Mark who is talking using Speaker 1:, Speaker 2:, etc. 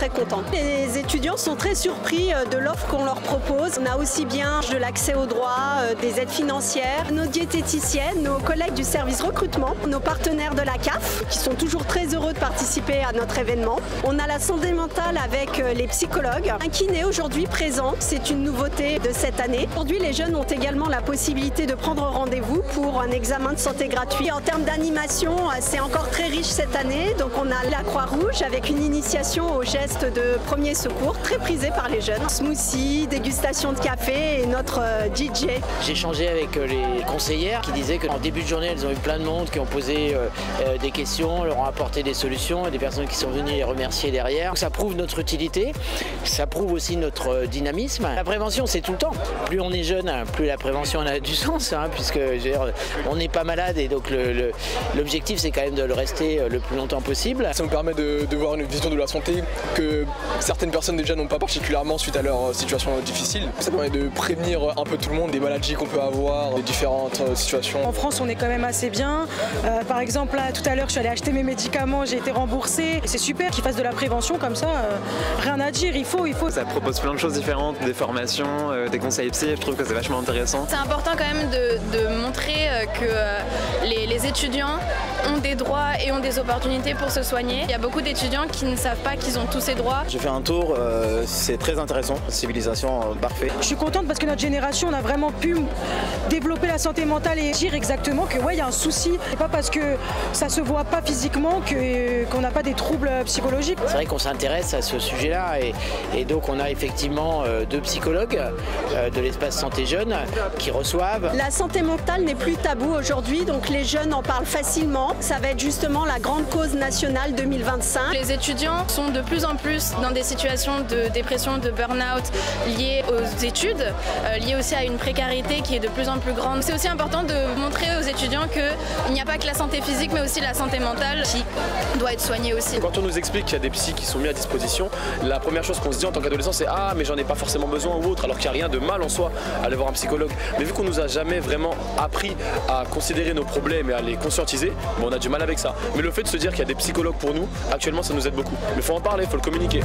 Speaker 1: très contents. Les étudiants sont très surpris de l'offre qu'on leur propose. On a aussi bien de l'accès aux droits, des aides financières, nos diététiciennes, nos collègues du service recrutement, nos partenaires de la CAF qui sont toujours très heureux de participer à notre événement. On a la santé mentale avec les psychologues. Un kiné aujourd'hui présent, c'est une nouveauté de cette année. Aujourd'hui, les jeunes ont également la possibilité de prendre rendez-vous pour un examen de santé gratuit. En termes d'animation, c'est encore très riche cette année. Donc on a la Croix-Rouge avec une initiation aux gestes de premier secours très prisée par les jeunes. Smoothie, dégustation de café et notre DJ.
Speaker 2: J'ai échangé avec les conseillères qui disaient qu'en début de journée, elles ont eu plein de monde qui ont posé des questions, leur ont apporté des solutions et des personnes qui sont venues les remercier derrière. Ça prouve notre utilité, ça prouve aussi notre dynamisme. La prévention, c'est tout le temps. Plus on est jeune, plus la prévention a du sens, puisque on n'est pas malade et donc l'objectif, c'est quand même de le rester le plus longtemps possible.
Speaker 3: Ça nous permet de voir une vision de la santé que certaines personnes déjà n'ont pas particulièrement suite à leur situation difficile. Ça permet de prévenir un peu tout le monde des maladies qu'on peut avoir, des différentes situations.
Speaker 4: En France, on est quand même assez bien. Par exemple, là, tout à l'heure, je suis allée acheter mes médicaments, j'ai été remboursée. C'est super qu'ils fassent de la prévention comme ça, rien à dire, il faut.
Speaker 5: Ça propose plein de choses différentes, des formations, des conseils psy, je trouve que c'est vachement intéressant.
Speaker 6: C'est important quand même de montrer que les étudiants ont des droits et ont des opportunités pour se soigner. Il y a beaucoup d'étudiants qui ne savent pas qu'ils ont tous ces droits.
Speaker 7: J'ai fait un tour, c'est très intéressant, civilisation parfaite.
Speaker 4: Je suis contente parce que notre génération, on a vraiment pu développer la santé mentale et dire exactement que ouais, il y a un souci. C'est pas parce que ça se voit pas physiquement qu'on n'a pas des troubles psychologiques.
Speaker 2: C'est vrai qu'on s'intéresse à ce sujet-là et donc on a effectivement 2 psychologues de l'espace santé jeune qui reçoivent.
Speaker 1: La santé mentale n'est plus tabou aujourd'hui, donc les jeunes en parlent facilement. Ça va être justement la grande cause nationale 2025.
Speaker 6: Les étudiants sont de plus en plus dans des situations de dépression, de burn-out liées aux études, liées aussi à une précarité qui est de plus en plus grande. C'est aussi important de montrer aux étudiants qu'il n'y a pas que la santé physique mais aussi la santé mentale qui doit être soignée aussi.
Speaker 8: Quand on nous explique qu'il y a des psys qui sont mis à disposition, la première chose qu'on se dit en tant qu'adolescent c'est « Ah mais j'en ai pas forcément besoin ou autre » alors qu'il n'y a rien de mal en soi à aller voir un psychologue. Mais vu qu'on nous a jamais vraiment appris à considérer nos problèmes et à les conscientiser, on a du mal avec ça. Mais le fait de se dire qu'il y a des psychologues pour nous, actuellement ça nous aide beaucoup. Mais il faut en parler, il faut le communiquer.